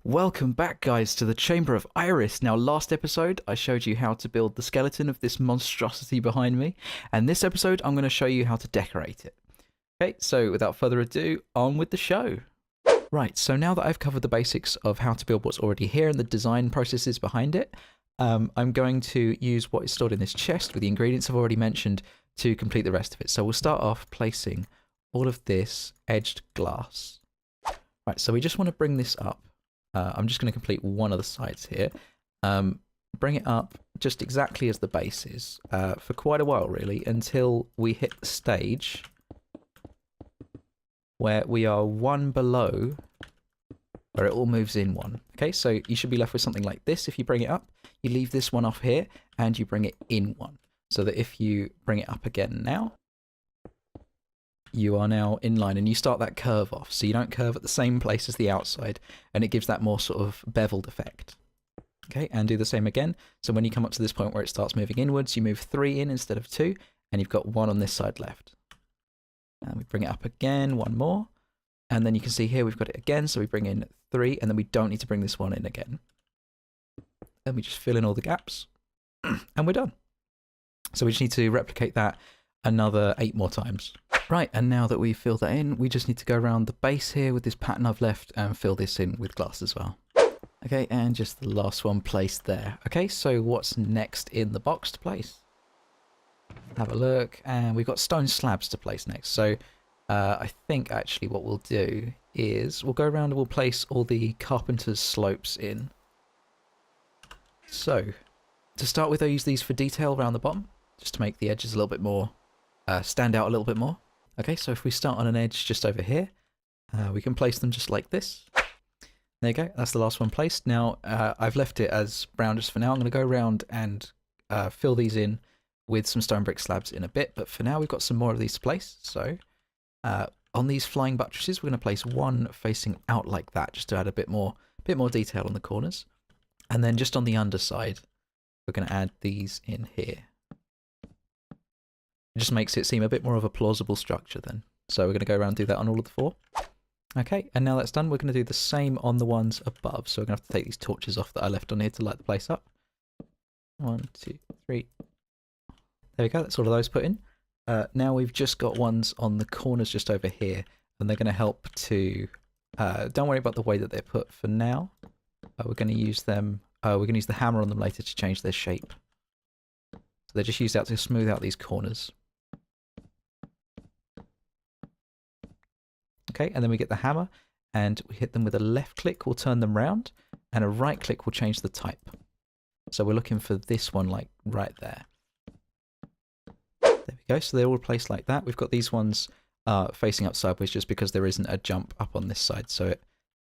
Welcome back, guys, to the Chamber of Iris. Now, last episode, I showed you how to build the skeleton of this monstrosity behind me, and this episode, I'm going to show you how to decorate it. Okay, so without further ado, on with the show. Right, so now that I've covered the basics of how to build what's already here and the design processes behind it, I'm going to use what is stored in this chest with the ingredients I've already mentioned to complete the rest of it. So we'll start off placing all of this edged glass. Right, so we just want to bring this up. I'm just going to complete one of the sides here. Bring it up just exactly as the base is for quite a while, really, until we hit the stage where we are one below where it all moves in one. Okay, so you should be left with something like this. If you bring it up, you leave this one off here and you bring it in one. So that if you bring it up again now, you are now in line and you start that curve off. So you don't curve at the same place as the outside, and it gives that more sort of beveled effect. Okay, and do the same again. So when you come up to this point where it starts moving inwards, you move 3 in instead of 2, and you've got 1 on this side left. And we bring it up again, 1 more. And then you can see here we've got it again, so we bring in 3, and then we don't need to bring this one in again. Then we just fill in all the gaps, and we're done. So we just need to replicate that another 8 more times. Right, and now that we've filled that in, we just need to go around the base here with this pattern I've left and fill this in with glass as well. Okay, and just the last one placed there. Okay, so what's next in the box to place? Have a look, and we've got stone slabs to place next. So I think actually what we'll do is we'll go around and we'll place all the Carpenters Slopes in. So to start with, I use these for detail around the bottom, just to make the edges a little bit more, stand out a little bit more. Okay, so if we start on an edge just over here, we can place them just like this. There you go, that's the last one placed. Now, I've left it as brown just for now. I'm going to go around and fill these in with some stone brick slabs in a bit, but for now we've got some more of these to place. So, on these flying buttresses, we're going to place one facing out like that, just to add a bit more detail on the corners. And then just on the underside, we're going to add these in here. It just makes it seem a bit more of a plausible structure then. So we're going to go around and do that on all of the 4. Okay, and now that's done, we're going to do the same on the ones above. So we're going to have to take these torches off that I left on here to light the place up. 1, 2, 3. There we go, that's all of those put in. Now we've just got ones on the corners just over here, and they're going to help to... don't worry about the way that they're put for now. We're going to use them... we're going to use the hammer on them later to change their shape. So they're just used out to smooth out these corners. Okay, and then we get the hammer, and we hit them with a left click, we'll turn them round, and a right click will change the type. So we're looking for this one, like, right there. There we go, so they're all placed like that. We've got these ones facing up sideways just because there isn't a jump up on this side, so it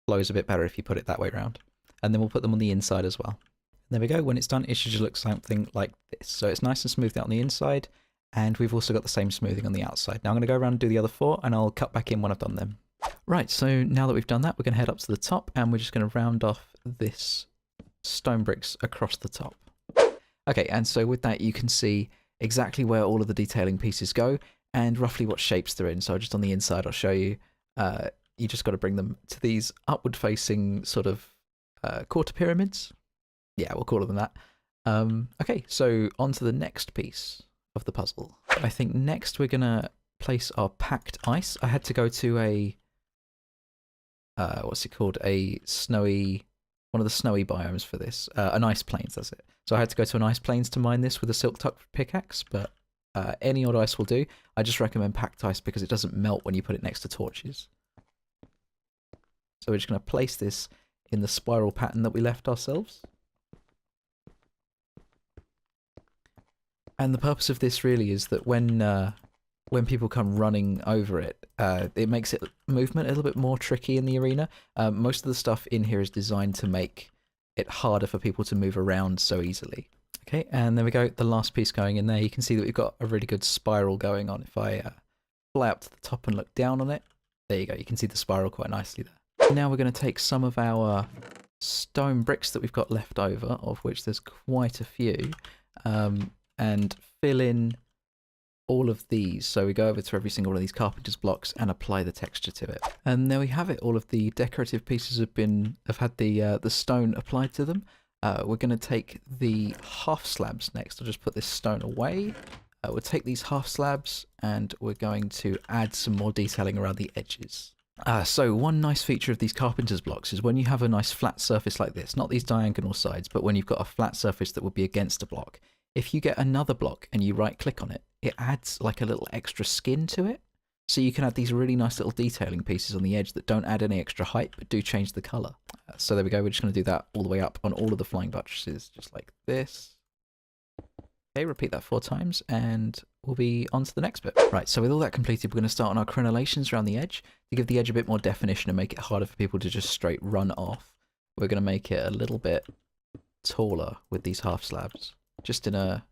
flows a bit better if you put it that way around. And then we'll put them on the inside as well. There we go, when it's done, it should just look something like this. So it's nice and smoothed out on the inside, and we've also got the same smoothing on the outside. Now I'm going to go around and do the other 4, and I'll cut back in when I've done them. Right, so now that we've done that, we're going to head up to the top, and we're just going to round off this stone bricks across the top. Okay, and so with that, you can see exactly where all of the detailing pieces go, and roughly what shapes they're in. So just on the inside, I'll show you. You just got to bring them to these upward-facing sort of quarter pyramids. Yeah, we'll call them that. Okay, so on to the next piece of the puzzle. I think next we're going to place our packed ice. I had to go to a, what's it called? A snowy, one of the snowy biomes for this. An ice plains, that's it. So I had to go to an ice plains to mine this with a silk tuck pickaxe, but any odd ice will do. I just recommend packed ice because it doesn't melt when you put it next to torches. So we're just going to place this in the spiral pattern that we left ourselves. And the purpose of this really is that when people come running over it, it makes it movement a little bit more tricky in the arena. Most of the stuff in here is designed to make it harder for people to move around so easily. Okay, and there we go, the last piece going in there. You can see that we've got a really good spiral going on. If I fly up to the top and look down on it, there you go, you can see the spiral quite nicely there. Now we're going to take some of our stone bricks that we've got left over, of which there's quite a few, and fill in all of these. So we go over to every single one of these carpenter's blocks and apply the texture to it. And there we have it. All of the decorative pieces have had the stone applied to them. We're going to take the half slabs next. I'll just put this stone away. We'll take these half slabs and we're going to add some more detailing around the edges. So one nice feature of these carpenter's blocks is when you have a nice flat surface like this, not these diagonal sides, but when you've got a flat surface that would be against a block, if you get another block and you right click on it, it adds like a little extra skin to it. So you can add these really nice little detailing pieces on the edge that don't add any extra height, but do change the color. So there we go. We're just going to do that all the way up on all of the flying buttresses, just like this. Okay, repeat that 4 times and we'll be on to the next bit. Right, so with all that completed, we're going to start on our crenellations around the edge. To give the edge a bit more definition and make it harder for people to just straight run off, we're going to make it a little bit taller with these half slabs, just in a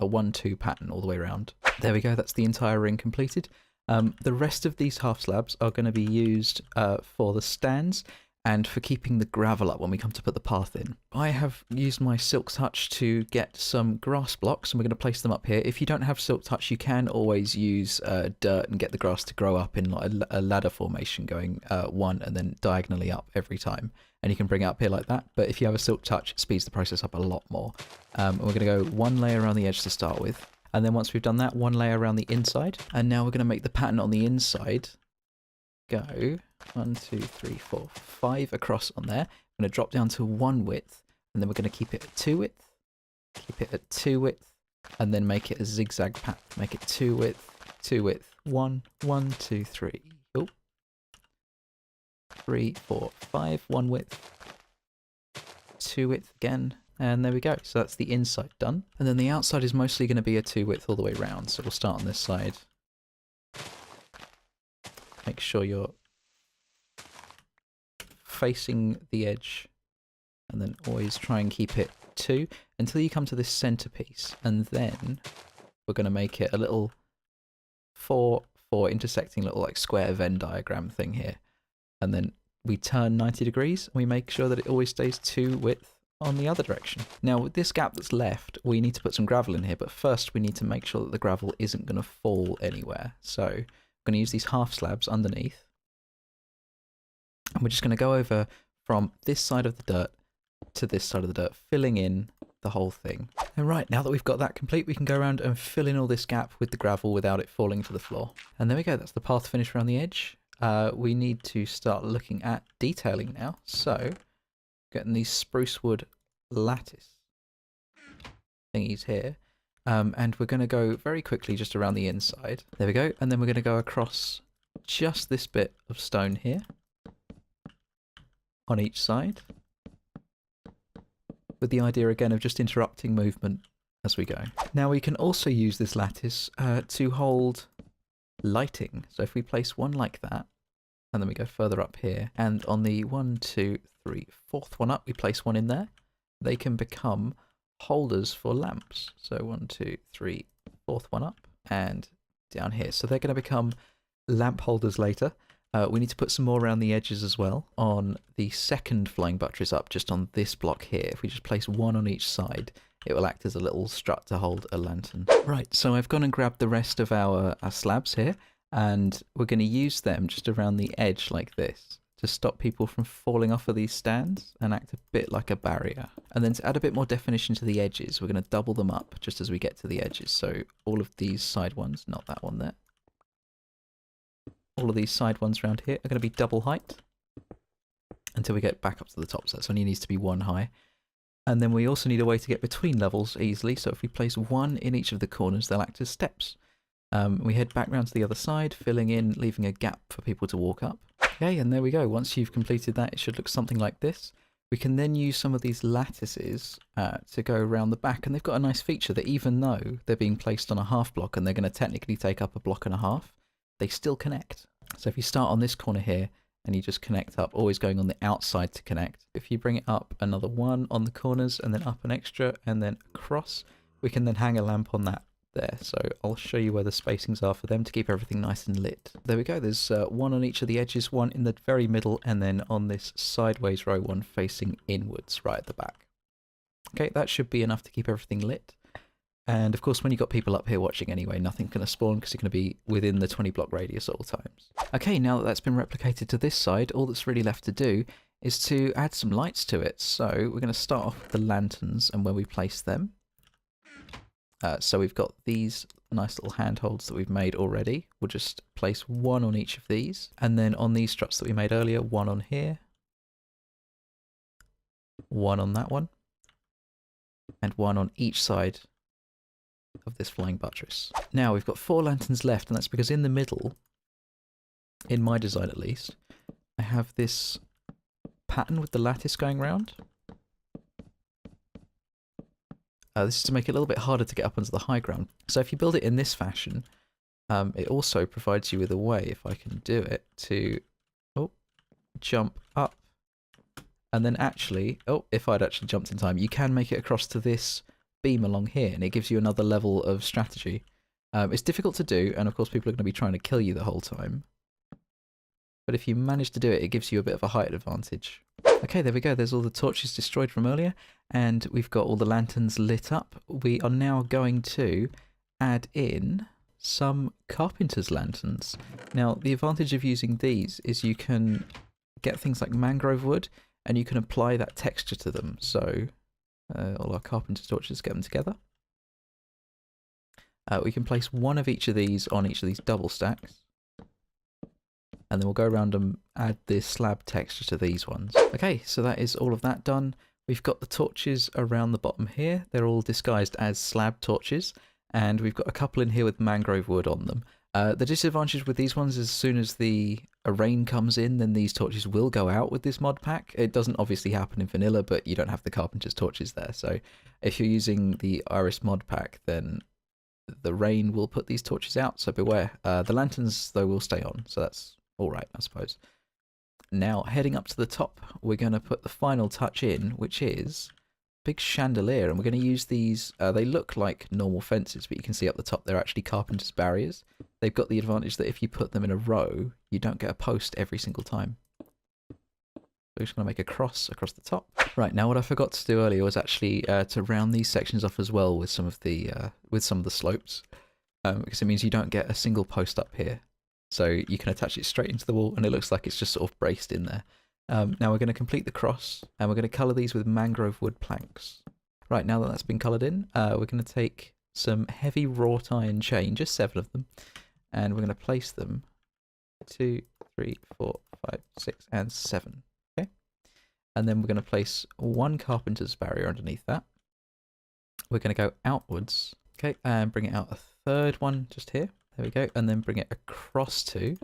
1-2 pattern all the way around. There we go, that's the entire ring completed. The rest of these half slabs are going to be used for the stands and for keeping the gravel up when we come to put the path in. I have used my Silk Touch to get some grass blocks and we're going to place them up here. If you don't have Silk Touch, you can always use dirt and get the grass to grow up in like a ladder formation, going 1 and then diagonally up every time. And you can bring it up here like that. But if you have a Silk Touch, it speeds the process up a lot more. We're going to go 1 layer around the edge to start with. And then once we've done that, 1 layer around the inside. And now we're going to make the pattern on the inside go 1, 2, 3, 4, 5 across on there. I'm going to drop down to 1 width, and then we're going to keep it at 2 width, keep it at 2 width, and then make it a zigzag path. Make it 2 width, 2 width, 1, 1, 2, 3. Oh. 3, 4, 5, 1 width, 2 width again, and there we go. So that's the inside done. And then the outside is mostly going to be a 2 width all the way around. So we'll start on this side. Make sure you're facing the edge and then always try and keep it 2 until you come to this centerpiece, and then we're going to make it a little 4 intersecting little like square Venn diagram thing here, and then we turn 90 degrees and we make sure that it always stays 2 width on the other direction. Now with this gap that's left, we need to put some gravel in here, but first we need to make sure that the gravel isn't going to fall anywhere. So I'm going to use these half slabs underneath. And we're just going to go over from this side of the dirt to this side of the dirt, filling in the whole thing. And right, now that we've got that complete, we can go around and fill in all this gap with the gravel without it falling to the floor. And there we go, that's the path finished around the edge. We need to start looking at detailing now. So, getting these spruce wood lattice thingies here. And we're going to go very quickly just around the inside. There we go. And then we're going to go across just this bit of stone here on each side, with the idea again of just interrupting movement as we go. Now we can also use this lattice to hold lighting. So if we place one like that, and then we go further up here, and on the 1, 2, 3, 4th one up, we place one in there, they can become holders for lamps. So 1, 2, 3, 4th one up, and down here. So they're going to become lamp holders later. We need to put some more around the edges as well. On the second flying buttress up, just on this block here, if we just place one on each side, it will act as a little strut to hold a lantern. Right, so I've gone and grabbed the rest of our slabs here, and we're going to use them just around the edge like this to stop people from falling off of these stands and act a bit like a barrier. And then to add a bit more definition to the edges, we're going to double them up just as we get to the edges. So all of these side ones, not that one there, all of these side ones around here are going to be double height until we get back up to the top. So that's only needs to be 1 high. And then we also need a way to get between levels easily. So if we place 1 in each of the corners, they'll act as steps. We head back round to the other side, filling in, leaving a gap for people to walk up. Okay, and there we go. Once you've completed that, it should look something like this. We can then use some of these lattices to go around the back, and they've got a nice feature that even though they're being placed on a half block and they're going to technically take up a block and a half, they still connect. So if you start on this corner here and you just connect up, always going on the outside to connect. If you bring it up another 1 on the corners and then up an extra and then across, we can then hang a lamp on that there. So I'll show you where the spacings are for them to keep everything nice and lit. There we go. There's 1 on each of the edges, 1 in the very middle, and then on this sideways row 1 facing inwards right at the back. Okay, that should be enough to keep everything lit. And of course, when you've got people up here watching anyway, nothing's going to spawn because you're going to be within the 20 block radius at all times. Okay, now that that's been replicated to this side, all that's really left to do is to add some lights to it. So we're going to start off with the lanterns and where we place them. So we've got these nice little handholds that we've made already. We'll just place one on each of these. And then on these struts that we made earlier, one on here, one on that one, and one on each side of this flying buttress. Now we've got 4 lanterns left, and that's because in the middle, in my design at least, I have this pattern with the lattice going round. This is to make it a little bit harder to get up onto the high ground. So if you build it in this fashion, it also provides you with a way, if I can do it, to jump up. And then actually, if I'd actually jumped in time, you can make it across to this beam along here, and it gives you another level of strategy. It's difficult to do, and of course people are going to be trying to kill you the whole time. But if you manage to do it, it gives you a bit of a height advantage. Okay, there we go. There's all the torches destroyed from earlier, and we've got all the lanterns lit up. We are now going to add in some carpenter's lanterns. Now, the advantage of using these is you can get things like mangrove wood, and you can apply that texture to them. So all our carpenter's torches, get them together. We can place one of each of these on each of these double stacks. And then we'll go around and add this slab texture to these ones. Okay, so that is all of that done. We've got the torches around the bottom here. They're all disguised as slab torches. And we've got a couple in here with mangrove wood on them. The disadvantage with these ones is as soon as a rain comes in, then these torches will go out with this mod pack. It doesn't obviously happen in vanilla, but you don't have the Carpenters Torches there. So if you're using the Iris mod pack, then the rain will put these torches out, so beware. The lanterns, though, will stay on, so that's alright, I suppose. Now, heading up to the top, we're going to put the final touch in, which is big chandelier, and we're going to use these. They look like normal fences, but you can see up the top they're actually carpenter's barriers. They've got the advantage that if you put them in a row, you don't get a post every single time. We're just going to make a cross across the top. Right, now what I forgot to do earlier was actually to round these sections off as well with some of the slopes, because it means you don't get a single post up here. So you can attach it straight into the wall, and it looks like it's just sort of braced in there. Now we're going to complete the cross, and we're going to colour these with mangrove wood planks. Right, now that that's been coloured in, we're going to take some heavy wrought iron chain, just 7 of them, and we're going to place them 2, 3, 4, 5, 6, and 7. Okay, and then we're going to place 1 carpenter's barrier underneath that. We're going to go outwards, okay, and bring it out a 3rd one just here. There we go, and then bring it across to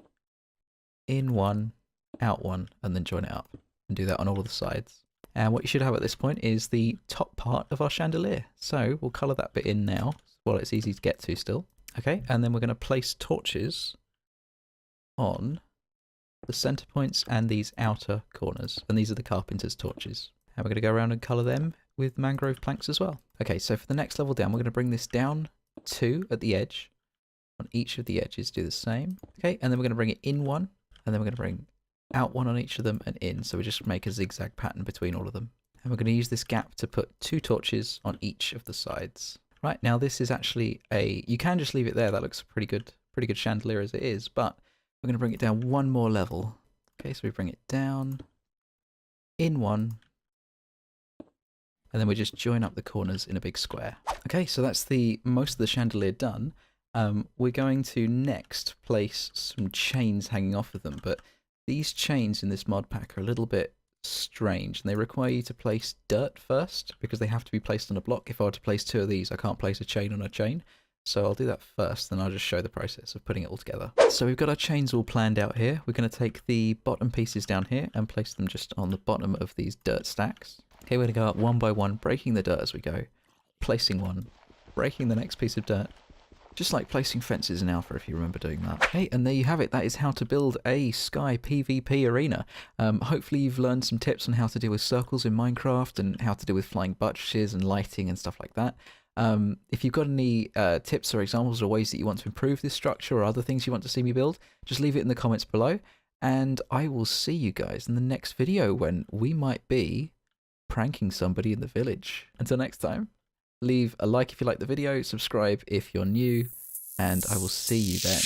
in 1. Out 1, and then join it up, and do that on all of the sides. And what you should have at this point is the top part of our chandelier. So we'll colour that bit in now, while it's easy to get to still. Okay, and then we're going to place torches on the centre points and these outer corners, and these are the Carpenters Torches. And we're going to go around and colour them with mangrove planks as well. Okay, so for the next level down, we're going to bring this down 2 at the edge. On each of the edges, do the same. Okay, and then we're going to bring it in 1, and then we're going to bring out 1 on each of them and in, so we just make a zigzag pattern between all of them. And we're going to use this gap to put 2 torches on each of the sides. Right, now this is actually you can just leave it there, that looks pretty good chandelier as it is, but we're going to bring it down 1 more level. Okay, so we bring it down, in 1, and then we just join up the corners in a big square. Okay, so that's most of the chandelier done. We're going to next place some chains hanging off of them, but these chains in this mod pack are a little bit strange, and they require you to place dirt first, because they have to be placed on a block. If I were to place 2 of these, I can't place a chain on a chain. So I'll do that first, then I'll just show the process of putting it all together. So we've got our chains all planned out here. We're going to take the bottom pieces down here and place them just on the bottom of these dirt stacks. Okay, we're going to go up 1 by 1, breaking the dirt as we go, placing one, breaking the next piece of dirt. Just like placing fences in Alpha, if you remember doing that. Hey, and there you have it. That is how to build a Sky PvP arena. Hopefully you've learned some tips on how to deal with circles in Minecraft and how to deal with flying buttresses and lighting and stuff like that. If you've got any tips or examples or ways that you want to improve this structure or other things you want to see me build, just leave it in the comments below. And I will see you guys in the next video when we might be pranking somebody in the village. Until next time. leave a like if you like the video, subscribe if you're new, and I will see you then.